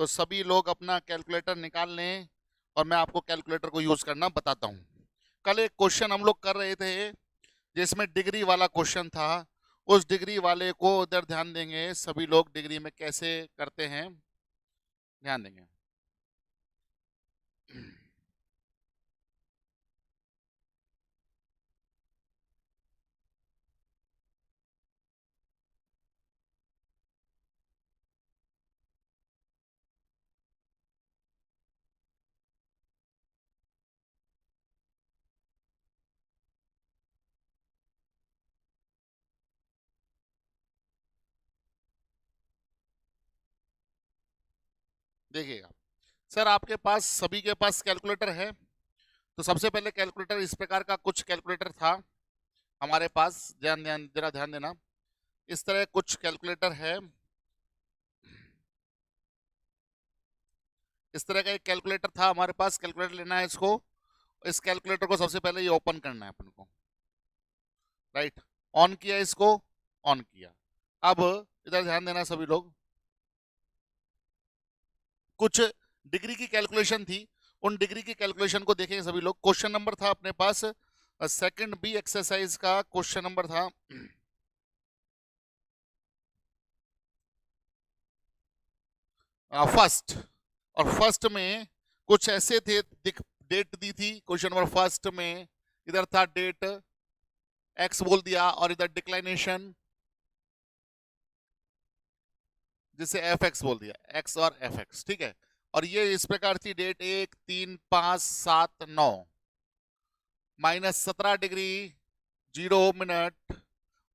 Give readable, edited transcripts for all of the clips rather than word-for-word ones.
तो सभी लोग अपना कैलकुलेटर निकाल लें और मैं आपको कैलकुलेटर को यूज करना बताता हूँ। कल एक क्वेश्चन हम लोग कर रहे थे जिसमें डिग्री वाला क्वेश्चन था। उस डिग्री वाले को उधर ध्यान देंगे, सभी लोग डिग्री में कैसे करते हैं ध्यान देंगे। देखिएगा सर, आपके पास सभी के पास कैलकुलेटर है। तो सबसे पहले कैलकुलेटर इस प्रकार का कुछ कैलकुलेटर था हमारे पास, ध्यान ध्यान जरा ध्यान देना। इस तरह कुछ कैलकुलेटर है, इस तरह का एक कैलकुलेटर था हमारे पास। कैलकुलेटर लेना है इसको, इस कैलकुलेटर को सबसे पहले ये ओपन करना है अपन को, राइट। ऑन किया इसको, ऑन किया। अब इधर ध्यान देना सभी लोग, कुछ डिग्री की कैलकुलेशन थी, उन डिग्री की कैलकुलेशन को देखें सभी लोग। क्वेश्चन नंबर था अपने पास सेकंड बी एक्सरसाइज का क्वेश्चन नंबर था फर्स्ट। और फर्स्ट में कुछ ऐसे थे, डेट दी थी क्वेश्चन नंबर फर्स्ट में। इधर था डेट एक्स बोल दिया और इधर डिक्लाइनेशन जिसे एफ एक्स बोल दिया, एक्स और एफ एक्स, ठीक है। और ये इस प्रकार थी, डेट 1, 3, 5, 7, 9, -17 डिग्री 0 मिनट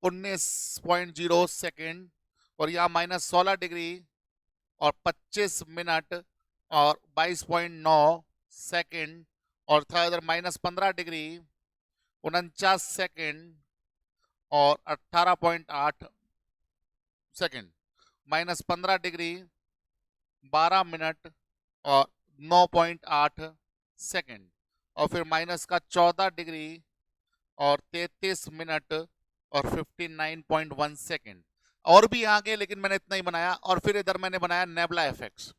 19.0 सेकेंड, और यहाँ -16 डिग्री और 25 मिनट और 22.9 सेकेंड, और था इधर -15 डिग्री 49 सेकेंड और 18.8 सेकेंड, -15 डिग्री 12 मिनट और 9.8 सेकेंड, और फिर माइनस का 14 डिग्री और 33 मिनट और 59.1 सेकेंड। और भी आगे, लेकिन मैंने इतना ही बनाया। और फिर इधर मैंने बनाया नेबुला एफएक्स,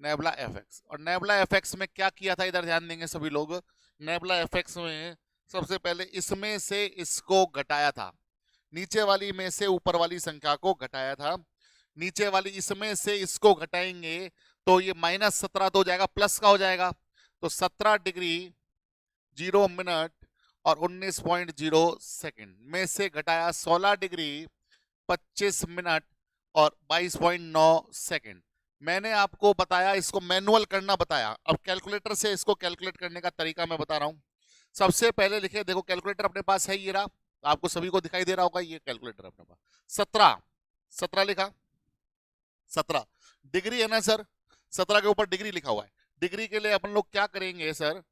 नेबुला एफएक्स। और नेबुला एफएक्स में क्या किया था, इधर ध्यान देंगे सभी लोग। नेबुला एफएक्स में सबसे पहले इसमें से इसको घटाया था, नीचे वाली में से ऊपर वाली संख्या को घटाया था। नीचे वाली इसमें से इसको घटाएंगे तो ये -17 तो हो जाएगा, प्लस का हो जाएगा। तो 17 डिग्री 0 मिनट और 19.0 सेकेंड में से घटाया 16 डिग्री 25 मिनट और 22.9 सेकेंड। मैंने आपको बताया इसको मैनुअल करना बताया, अब कैलकुलेटर से इसको कैलकुलेट करने का तरीका मैं बता रहा हूं। सबसे पहले लिखे, देखो कैलकुलेटर अपने पास है, ये रहा, आपको सभी को दिखाई दे रहा होगा ये कैलकुलेटर अपने पास। 17 लिखा, 17 डिग्री है ना सर, 17 के ऊपर डिग्री लिखा हुआ है। डिग्री के लिए अपन लोग क्या करेंगे सर,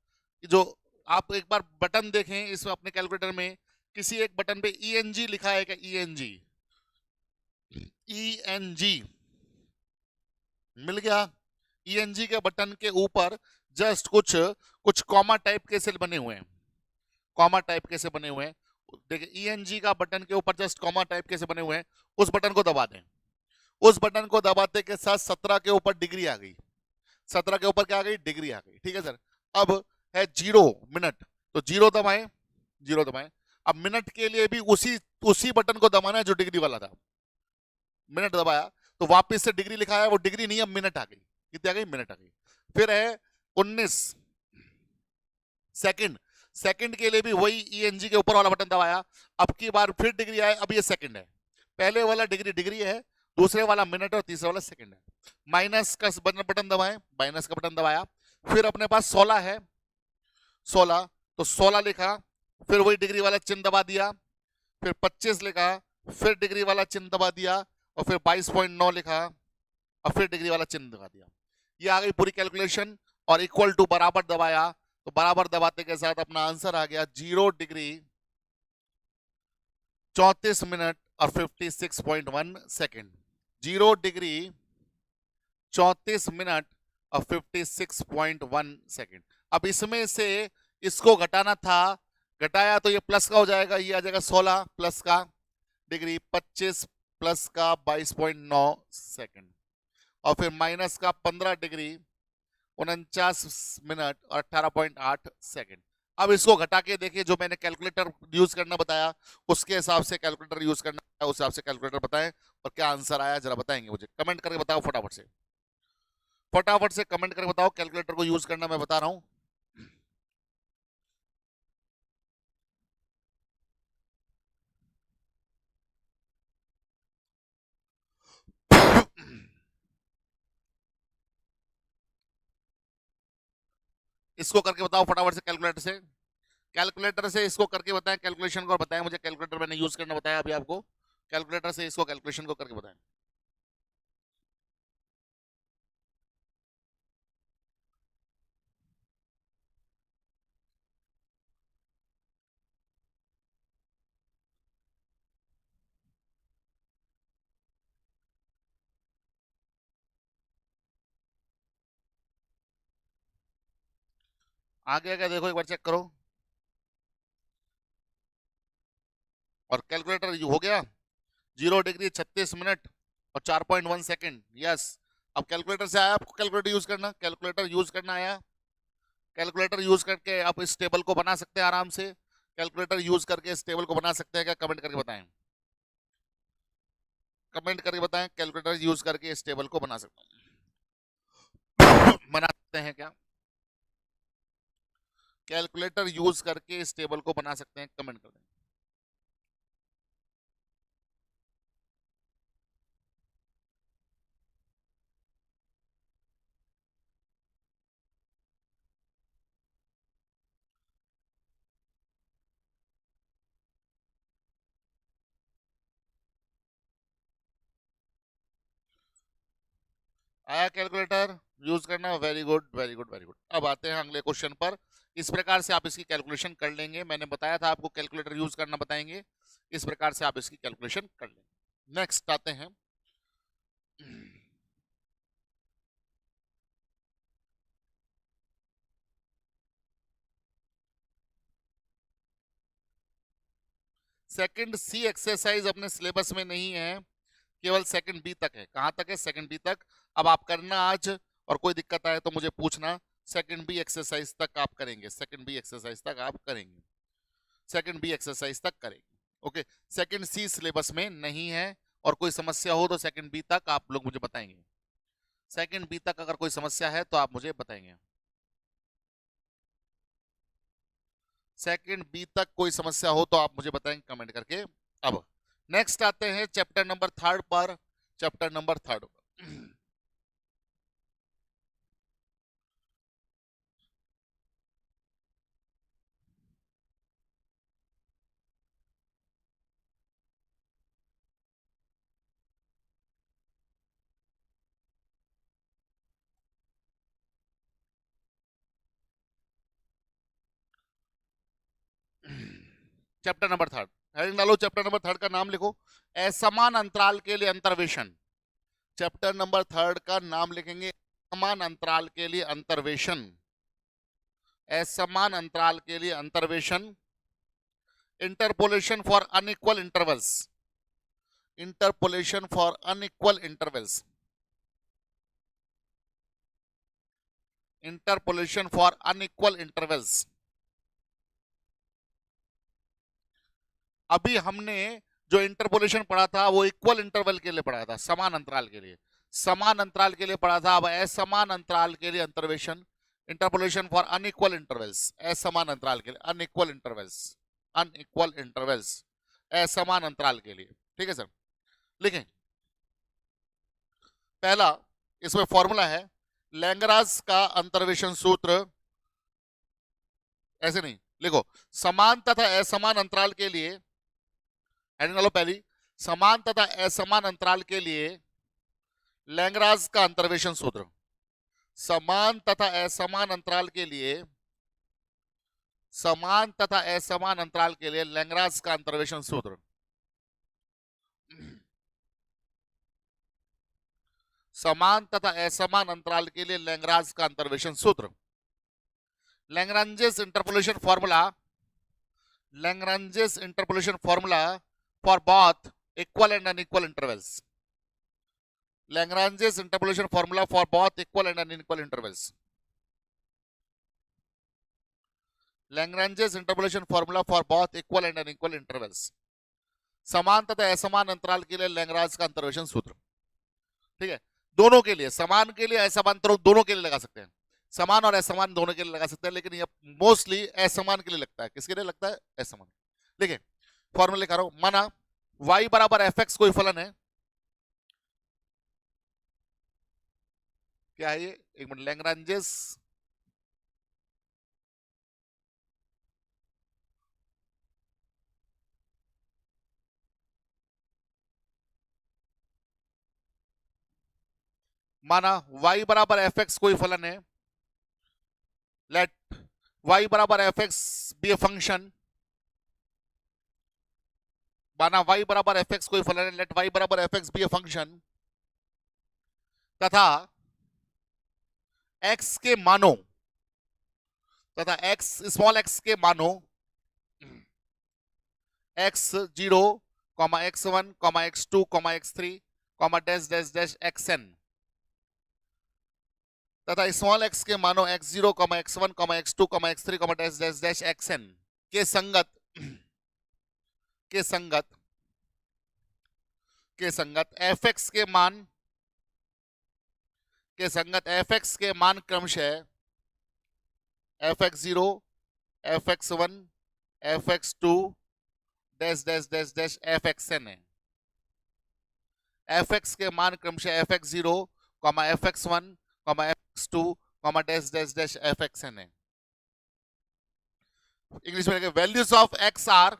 जो आप एक बार बटन देखें इसमें अपने कैलकुलेटर में, किसी एक बटन पे ईएनजी लिखा है क्या, ईएनजी, ईएनजी मिल गया। ईएनजी के बटन के ऊपर जस्ट कुछ कुछ कॉमा टाइप के सेल बने हुए हैं, कॉमा टाइप के से बने हुए हैं। देखिए ईएनजी का बटन के ऊपर जस्ट कॉमा टाइप के से बने हुए हैं, उस बटन को दबा दें। उस बटन को दबाते के साथ 17 के ऊपर डिग्री आ गई, 17 के ऊपर क्या आ गई, डिग्री आ गई, ठीक है सर। अब है 0 मिनट, तो 0 दबाएं, 0 दबाएं। अब मिनट के लिए भी उसी उसी बटन को दबाना है जो डिग्री वाला था। मिनट दबाया तो वापस से डिग्री लिखा है, वो डिग्री नहीं, अब मिनट आ गई। कितनी आ गई, मिनट आ गई। फिर है 19 सेकंड, सेकंड के लिए भी वही ईएनजी के ऊपर वाला बटन दबाया। अब की बार फिर डिग्री आए, अब ये सेकंड है। पहले वाला डिग्री डिग्री है, दूसरे वाला मिनट और तीसरे वाला सेकंड है। माइनस का बटन दबाएं, माइनस का बटन दबाया। फिर अपने पास 16 है, 16, तो 16 लिखा, फिर वही डिग्री वाला चिन्ह दबा दिया। फिर 25 लिखा, फिर डिग्री वाला चिन्ह दबा दिया, और फिर 22.9 लिखा और फिर डिग्री वाला चिन्ह दबा दिया। ये आ गई पूरी कैलकुलेशन। और इक्वल टू बराबर दबाया, तो बराबर दबाते के साथ अपना आंसर आ गया 0 डिग्री 34 मिनट और 56.1 सेकेंड। 0 डिग्री 34 मिनट और 56.1 सेकेंड। अब इसमें से इसको घटाना था, घटाया तो ये प्लस का हो जाएगा, ये आ जाएगा 16 प्लस का डिग्री 25 प्लस का 22.9 सेकेंड। और फिर माइनस का 15 डिग्री 49 मिनट और 18.8 सेकेंड। अब इसको घटा के देखिए, जो मैंने कैलकुलेटर यूज करना बताया उसके हिसाब से कैलकुलेटर यूज करना है, उस हिसाब से कैलकुलेटर बताएं और क्या आंसर आया जरा बताएंगे मुझे, कमेंट करके बताओ फटाफट से, फटाफट से कमेंट करके बताओ। कैलकुलेटर को यूज करना मैं बता रहा हूं। इसको करके बताओ फटाफट से कैलकुलेटर से, कैलकुलेटर से इसको करके बताएं, कैलकुलेशन को बताएं मुझे। कैलकुलेटर मैंने यूज करना बताया अभी आपको, कैलकुलेटर से इसको कैलकुलेशन को करके बताएं। आगे आगे देखो एक बार चेक करो। और कैलकुलेटर हो गया 0 डिग्री 36 मिनट और 4.1 सेकेंड। यस, अब कैलकुलेटर से आया आपको कैलकुलेटर यूज करना, कैलकुलेटर यूज करना आया। कैलकुलेटर यूज करके आप इस टेबल को बना सकते हैं आराम से। कैलकुलेटर यूज करके इस टेबल को बना सकते हैं क्या, कमेंट करके बताएं, कमेंट करके बताएं। कैलकुलेटर यूज करके इस टेबल को बना सकते हैं बना सकते हैं क्या, कैलकुलेटर यूज करके इस टेबल को बना सकते हैं, कमेंट कर दें। आया कैलकुलेटर यूज करना, very good very good very good. अब आते हैं अगले क्वेश्चन पर। इस प्रकार से आप इसकी कैलकुलेशन कर लेंगे, मैंने बताया था आपको कैलकुलेटर यूज करना बताएंगे, इस प्रकार से आप इसकी कैलकुलेशन कर लेंगे। नेक्स्ट आते हैं सेकंड सी एक्सरसाइज अपने सिलेबस में नहीं है, केवल सेकंड बी तक है। कहां तक है, सेकंड बी तक। अब आप करना आज, और कोई दिक्कत आए तो मुझे पूछना। सेकंड बी एक्सरसाइज तक आप करेंगे, सेकंड बी एक्सरसाइज तक आप करेंगे, सेकंड बी एक्सरसाइज तक करेंगे। ओके, सेकंड सी सिलेबस में नहीं है, और कोई समस्या हो तो सेकंड बी तक आप लोग मुझे बताएंगे। सेकंड बी तक अगर कोई समस्या है तो आप मुझे बताएंगे। सेकंड बी तक कोई समस्या हो तो आप मुझे बताएंगे कमेंट करके। अब नेक्स्ट आते हैं चैप्टर नंबर 3 पर, chapter number 3। Chapter number 3 heading डालो, चैप्टर नंबर 3 का नाम लिखो, असमान अंतराल के लिए अंतर्वेशन। चैप्टर नंबर 3 का नाम लिखेंगे असमान अंतराल के लिए अंतर्वेशन, असमान अंतराल के लिए अंतर्वेशन। Interpolation for unequal intervals, interpolation for unequal intervals, interpolation for unequal intervals. अभी हमने जो इंटरपोलेशन पढ़ा था वो इक्वल इंटरवल के लिए पढ़ा था, समान अंतराल के लिए, समान अंतराल के लिए पढ़ा था। अब असमान अंतराल के लिए अंतर्वेशन, इंटरपोलेशन फॉर अनइक्वल इंटरवल्स, असमान अंतराल के लिए, अनइक्वल इंटरवल्स, अनइक्वल इंटरवल्स, असमान अंतराल के लिए। ठीक है सर, लिखें। पहला इसमें फॉर्मूला है लैंगराज का अंतर्वेशन सूत्र, ऐसे नहीं लिखो, समान तथा असमान अंतराल के लिए, हेडिंग डालो पहली, समान तथा असमान अंतराल के लिए लैंगराज का अंतर्वेशन सूत्र, समान तथा असमान अंतराल के लिए, समान तथा असमान अंतराल के लिए लैंगराज का अंतर्वेशन सूत्र, समान तथा असमान अंतराल के लिए लैंगराज का अंतर्वेशन सूत्र। Lagrange's interpolation formula, Lagrange's interpolation formula for both equal and unequal intervals, Lagrange's interpolation formula for both equal and unequal intervals. Lagrange's interpolation formula for both equal and unequal intervals. समान तथा असमान अंतराल के लिए लैग्रांज का अंतर्वेशन सूत्र. ठीक है, दोनों के लिए, समान के लिए असमान दोनों के लिए लगा सकते हैं, समान और असमान दोनों के लिए लगा सकते हैं, लेकिन ये मोस्टली असमान के लिए लगता है. किसके लिए लगता है? असमान. देखिए फॉर्मूला लिखा रहा हूं. माना y बराबर एफ एक्स कोई फलन है. क्या है ये? एक मिनट. लैग्रांजेस माना y बराबर एफ एक्स कोई फलन है. लेट y बराबर F X be a function. माना y बराबर एफ एक्स कोई फलन है. लेट y बराबर F X be a function तथा x के मानों तथा x स्मॉल x के मानों x0, x1, x2, x3, dash dash dash xn तथा स्मॉल x के मानों x0, x1, x2, x3, dash dash dash xn के संगत fx के मान क्रमशः fx0, fx1, fx2 dash dash dash dash fxn है. fx के मान क्रमशः fx0, fx1, fx2, dash dash dash fxn है. इंग्लिश में values of x are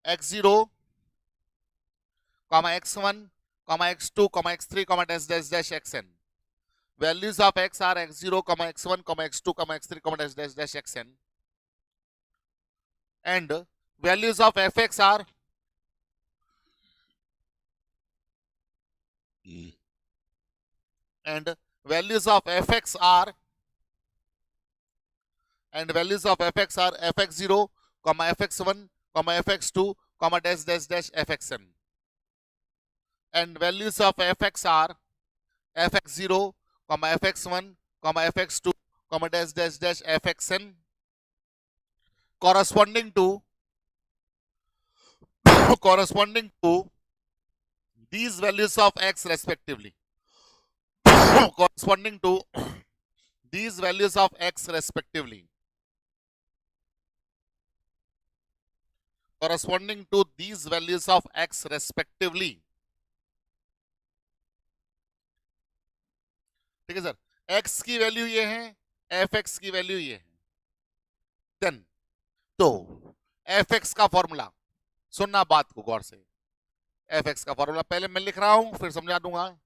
x0, x1, x2, x3, dash dash dash xn. Values of x are x0, x1, x2, x3, dash dash dash xn. And values of fx are fx0, fx1, fx2, dash dash dash fxn. And values of fx are fx0, fx1, fx2, dash dash dash fxn corresponding to these values of x respectively. Corresponding to these values of x respectively. Corresponding to these values of x respectively. ठीक है sir. x की value ये है, fx की value ये है. Then तो fx का फॉर्मूला सुनना बात को गौर से. fx का फॉर्मूला पहले मैं लिख रहा हूं, फिर समझा दूंगा.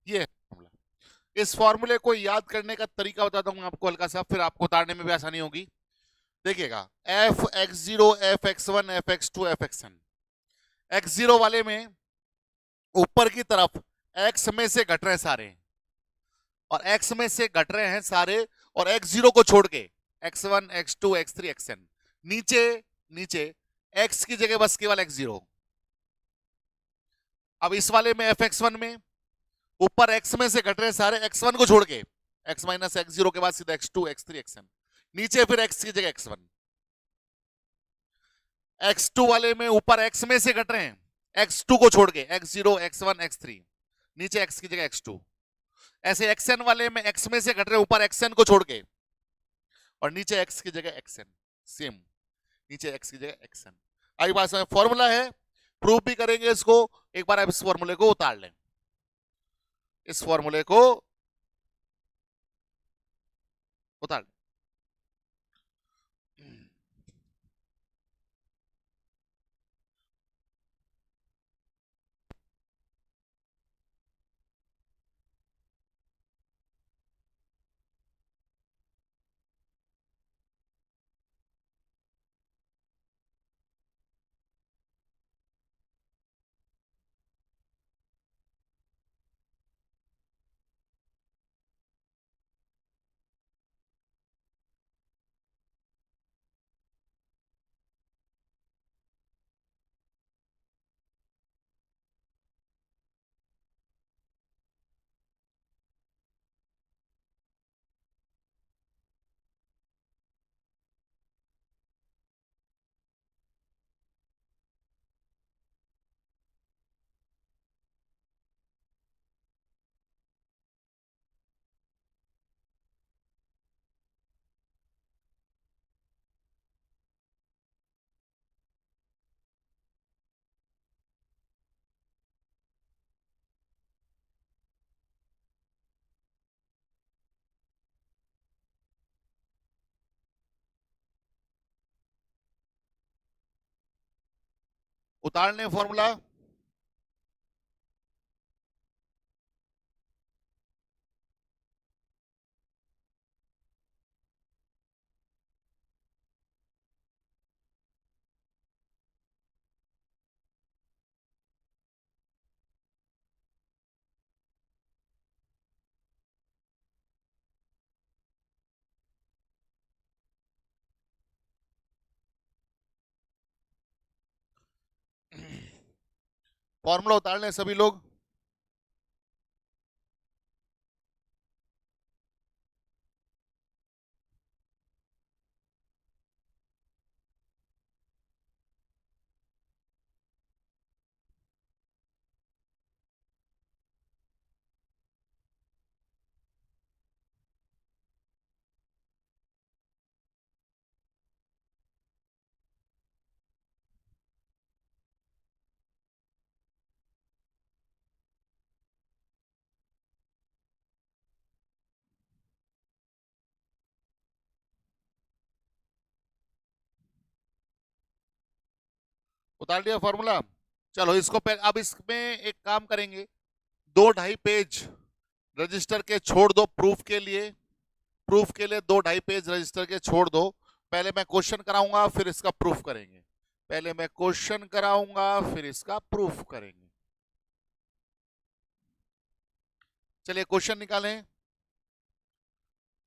ये है फॉर्मूला। इस फॉर्मूले को याद करने का तरीका बताता हूं आपको हल्का सा, फिर आपको उतारने में भी आसानी होगी। देखिएगा, F X zero, F X one, F X two, F X N. X zero वाले में ऊपर की तरफ एक्स में से घट रहे हैं सारे, और एक्स में से घट रहे हैं सारे, और एक्स जीरो को छोड़ के X one, X two, X three, X N. नीचे नीचे एक्स की जगह बस केवल एक्स जीरो। अब इस वाले में एफ एक्स वन में ऊपर एक्स में से घट रहे सारे, एक्स वन को छोड़ के एक्स माइनस एक्स जीरो के बाद सीधा X two, X three, X N. नीचे फिर एक्स की जगह एक्स वन। एक्स टू वाले में ऊपर एक्स में से घट रहे हैं, एक्स टू को छोड़ के x zero, x one, x three. नीचे एक्स की जगह एक्स टू। ऐसे एक्स एन वाले में एक्स में से घट रहे ऊपर एक्स एन को छोड़ के, और नीचे एक्स की जगह एक्स एन। सेम, नीचे एक्स की जगह एक्स एन। आई बात समझ? फॉर्मूला है, प्रूव भी करेंगे इसको। एक बार आप इस फॉर्मूले को उतार लें, इस फॉर्मूले को उतार लें। उतार लें फॉर्मूला। फॉर्मूला उतार लें सभी लोग। उतार लिया फॉर्मूला। चलो इसको अब इसमें एक काम करेंगे, 2-2.5 पेज रजिस्टर के छोड़ दो प्रूफ के लिए। प्रूफ के लिए 2-2.5 पेज रजिस्टर के छोड़ दो। पहले मैं क्वेश्चन कराऊंगा, फिर इसका प्रूफ करेंगे। पहले मैं क्वेश्चन कराऊंगा, फिर इसका प्रूफ करेंगे। चलिए क्वेश्चन निकालें,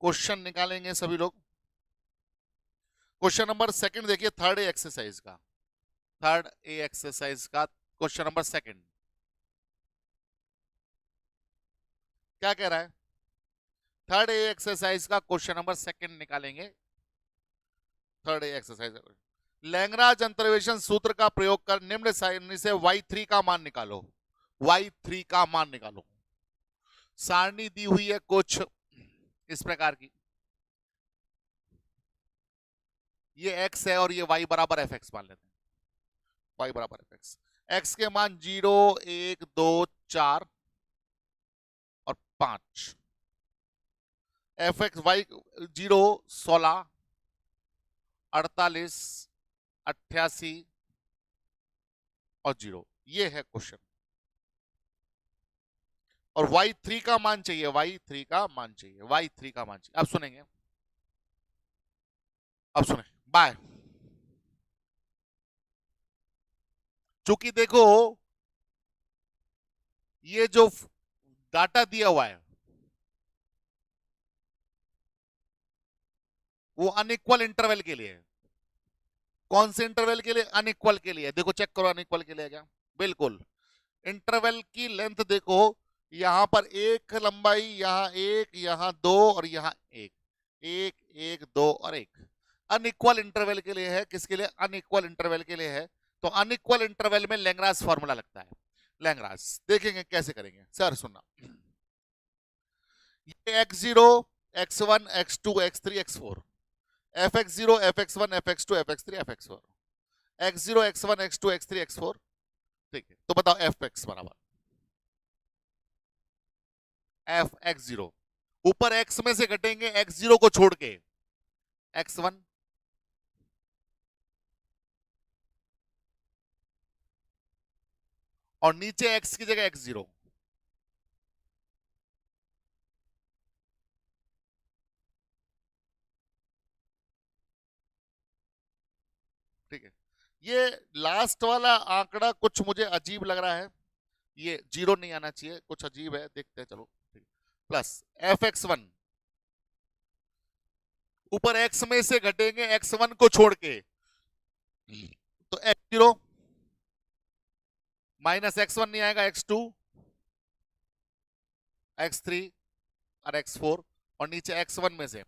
क्वेश्चन निकालेंगे सभी लोग। क्वेश्चन नंबर सेकंड देखिए, थर्ड ए एक्सरसाइज का, थर्ड ए एक्सरसाइज का क्वेश्चन नंबर सेकंड क्या कह रहा है? थर्ड ए एक्सरसाइज का क्वेश्चन नंबर सेकंड निकालेंगे। थर्ड ए एक्सरसाइज, लैंग्राज अंतर्वेशन सूत्र का प्रयोग कर निम्न सारणी से y3 का मान निकालो। y3 का मान निकालो। सारणी दी हुई है कुछ इस प्रकार की, ये x है और ये y बराबर fx मान लेते हैं। y बराबर fx, x के मान 0, 1, 2, 4 और 5। fx y 0, 16, 48, 88 और 0। ये है क्वेश्चन। और y3 का मान चाहिए, y3 का मान चाहिए, y3 का मान चाहिए। अब सुनेंगे, अब सुने, बाय। चूंकि देखो ये जो डाटा दिया हुआ है वो अनइक्वल इंटरवल के लिए है। कौन से इंटरवल के लिए? अनइक्वल के लिए। देखो चेक करो अनइक्वल के लिए क्या, बिल्कुल इंटरवल की लेंथ देखो, यहां पर एक लंबाई, यहां एक, यहां दो और यहां एक, एक एक दो और एक। अनइक्वल इंटरवल के लिए है। किसके लिए? अनइक्वल इंटरवल के लिए है। तो अनइक्वल इंटरवल में लैग्रांज फार्मूला लगता है। लैग्रांज देखेंगे कैसे करेंगे। सर सुनना, ये x0 x1 x2 x3 x4, fx0 fx1 fx2 fx3 fx4, x0 x1 x2 x3 x4। ठीक है, तो बताओ fx बराबर f x0, ऊपर x में से घटेंगे x0 को छोड़ के x1, और नीचे x की जगह x0। ठीक है, ये लास्ट वाला आंकड़ा कुछ मुझे अजीब लग रहा है, ये जीरो नहीं आना चाहिए, कुछ अजीब है, देखते हैं चलो। प्लस fx1, ऊपर x में से घटेंगे x1 को छोड़ के, तो x0 माइनस x1 नहीं आएगा, x2 x3 और x4, और नीचे x1 में से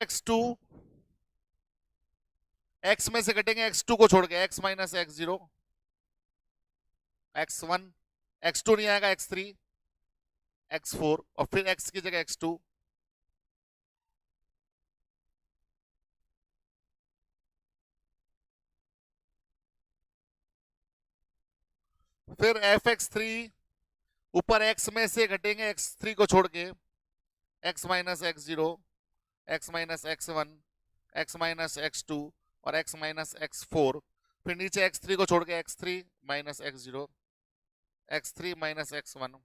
x2, x में से घटेंगे x2 को छोड़ के x minus x0, x1, x2 नहीं आएगा, x3 x4, और फिर x की जगह x2, फिर fx3, ऊपर x में से घटेंगे x3 को छोड़ के x minus x0, x minus x1, x minus x2 और x माइनस x4, फिर नीचे x3 को छोड़ के x3 minus x0, x3 minus x1,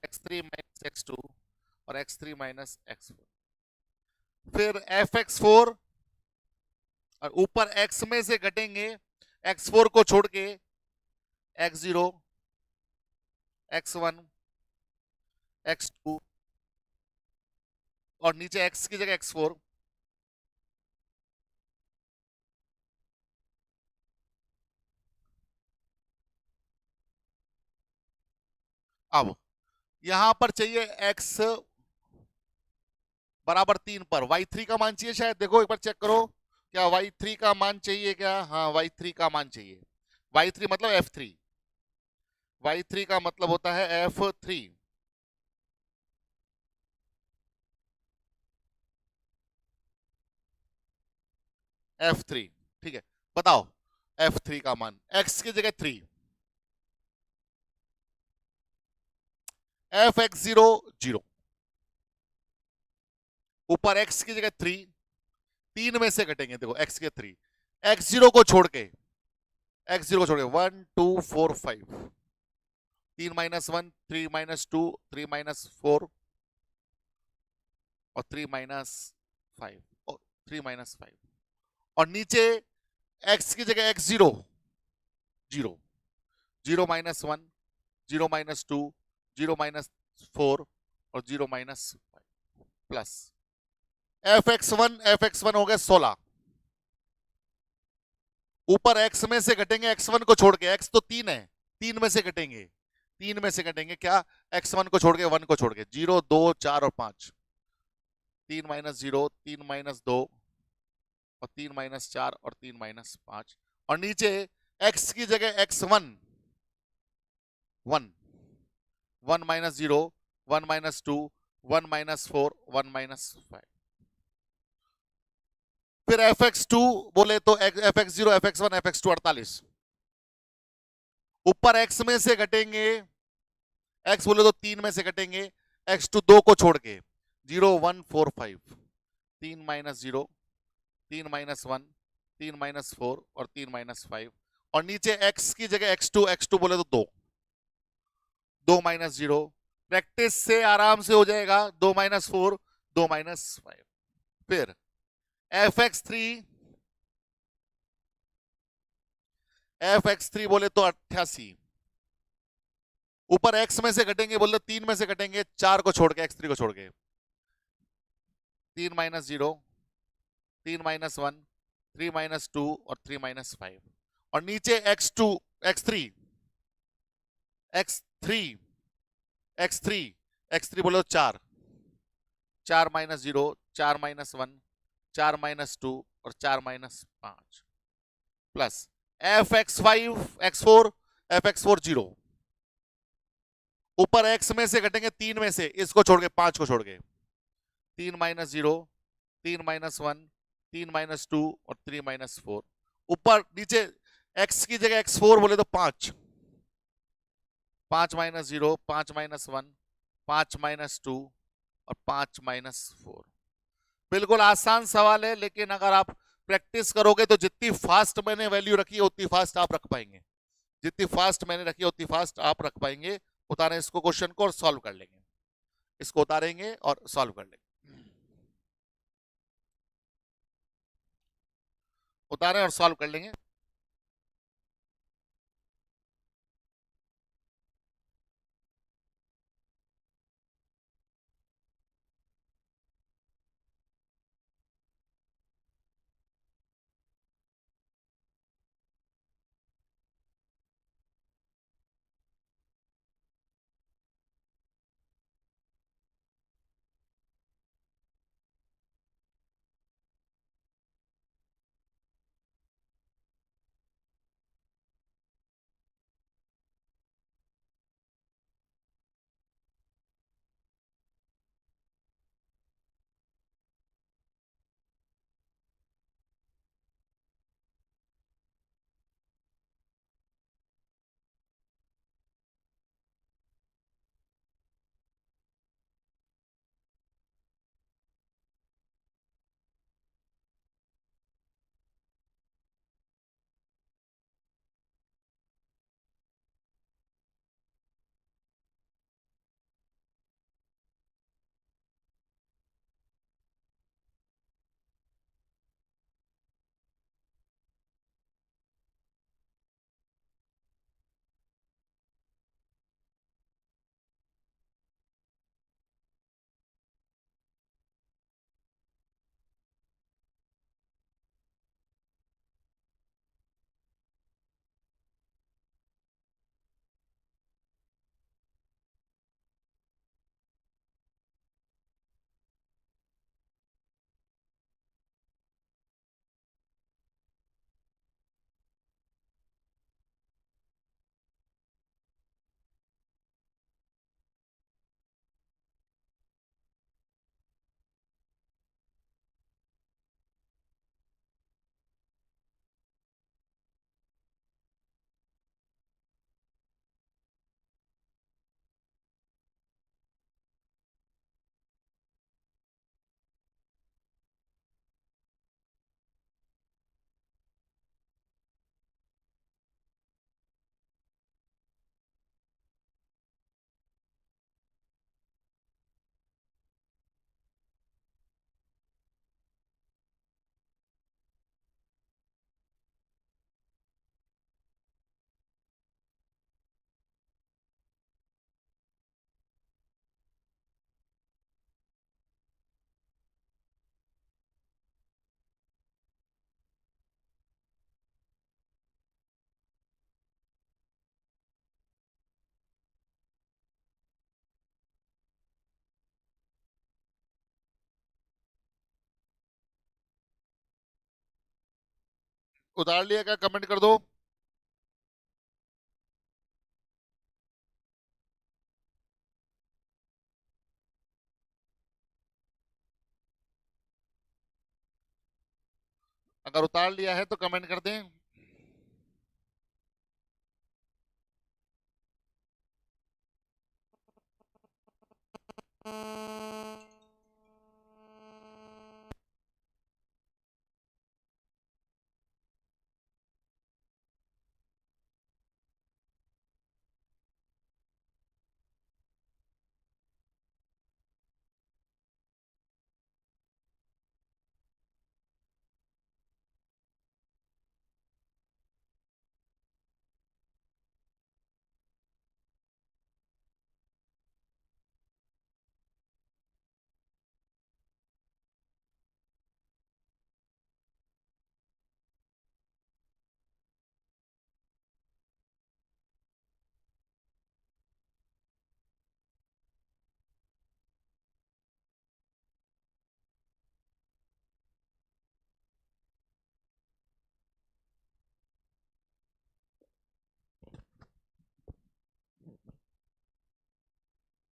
x3 minus x2 और x3 माइनस x4, फिर fx4, और ऊपर x में से घटेंगे x4 को छोड़ के x0, x1, x2 और नीचे x की जगह x4। अब यहां पर चाहिए x बराबर 3 पर y3 का मान चाहिए शायद, देखो एक बार चेक करो, क्या y3 का मान चाहिए क्या? हाँ y3 का मान चाहिए। y3 मतलब f3, y3 का मतलब होता है f3। f3 ठीक है, बताओ f3 का मान, x की जगह 3, fx0 0, ऊपर x की जगह 3, 3 में से घटेंगे देखो x के 3, x0 को छोड़ के, x0 को छोड़ के 1 2 4 5, 3 माइनस 1, 3 माइनस 2, 3 माइनस 4 और 3 माइनस 5 और 3 माइनस 5, और नीचे x की जगह x0 0, 0 माइनस 1, 0 माइनस 2, 0 माइनस 4 और 0 माइनस 5 प्लस fx1 हो गया 16, ऊपर x में से घटेंगे x1 को छोड़ के, x तो 3 है, 3 में से घटेंगे, 3 में से घटेंगे क्या? x1 को छोड़ के 1 को छोड़ के, 0 2 4 और 5, 3 माइनस 0, 3 माइनस 2 और 3 माइनस 4 और 3 माइनस 5, और नीचे x की जगह x1 1, 1 minus 0, 1 minus 2, 1 minus 4, 1 minus 5, फिर fx2 बोले तो fx0 fx1 fx2 48, ऊपर x में से घटेंगे, x बोले तो 3 में से घटेंगे, x2 2 को छोड़ के 0 1 4 5, 3 माइनस 0, 3 - 1, 3 - 4 और 3 - 5, और नीचे x की जगह x2 बोले तो 2, 2 - 0। प्रैक्टिस से आराम से हो जाएगा। 2 - 4, 2 - 5। फिर f(x3) बोले तो 88। ऊपर x में से घटेंगे बोले तो 3 में से घटेंगे, 4 को छोड़ के, x3 को छोड़ के। 3 - 0, 3 - 1, 3 - 2 और 3 - 5, और नीचे x3, x3, x3, x3 बोलो 4, 4 - 0, 4 - 1, 4 - 2 और 4 - 5, प्लस f(x5), x4, f(x4) 0। ऊपर x में से घटेंगे 3 में से, इसको छोड़ के, 5 को छोड़ के। 3 - 0, 3 - 1, 3 - 2 और 3 - 4। ऊपर नीचे x की जगह x4 बोले तो 5, 5 - 0, 5 - 1, 5 - 2 और 5 - 4। बिल्कुल आसान सवाल है, लेकिन अगर आप प्रैक्टिस करोगे तो जितनी फास्ट मैंने वैल्यू रखी है उतनी फास्ट आप रख पाएंगे। जितनी फास्ट मैंने रखी है उतनी फास्ट आप रख पाएंगे। उतारें इसको क्वेश्चन को और सॉल्व कर लेंगे। इसको उतारेंगे और सॉल्व कर लेंगे। उतारें और सॉल्व कर लेंगे। उतार लिया क्या? कमेंट कर दो। अगर उतार लिया है तो कमेंट कर दें।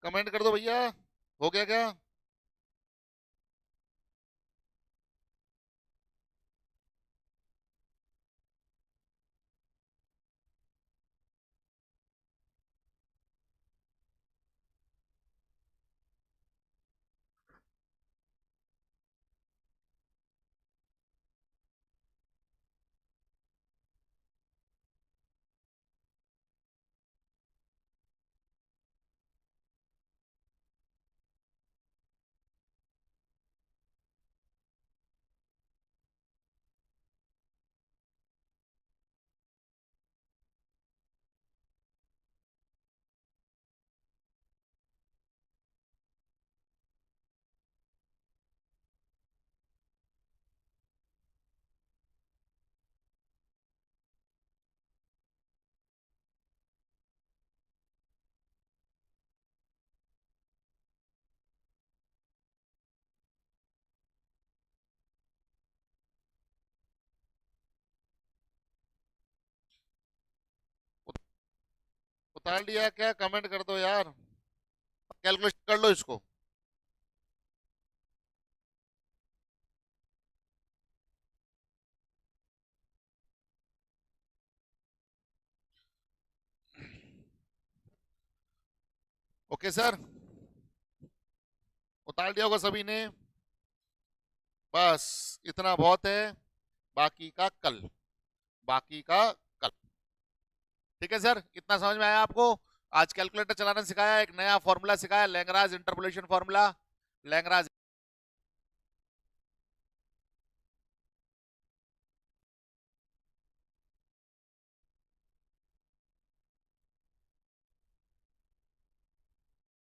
कमेंट कर दो भैया, हो गया क्या? उतार लिया क्या? कमेंट कर दो यार, कैलकुलेशन कर लो इसको। ओके सर, उतार लिया होगा सभी ने। बस इतना बहुत है, बाकी का कल, बाकी का कल। ठीक है सर, इतना समझ में आया आपको? आज कैलकुलेटर चलाना सिखाया, एक नया फॉर्मूला सिखाया, लैंग्राज इंटरपोलेशन फॉर्मूला, लैंग्राज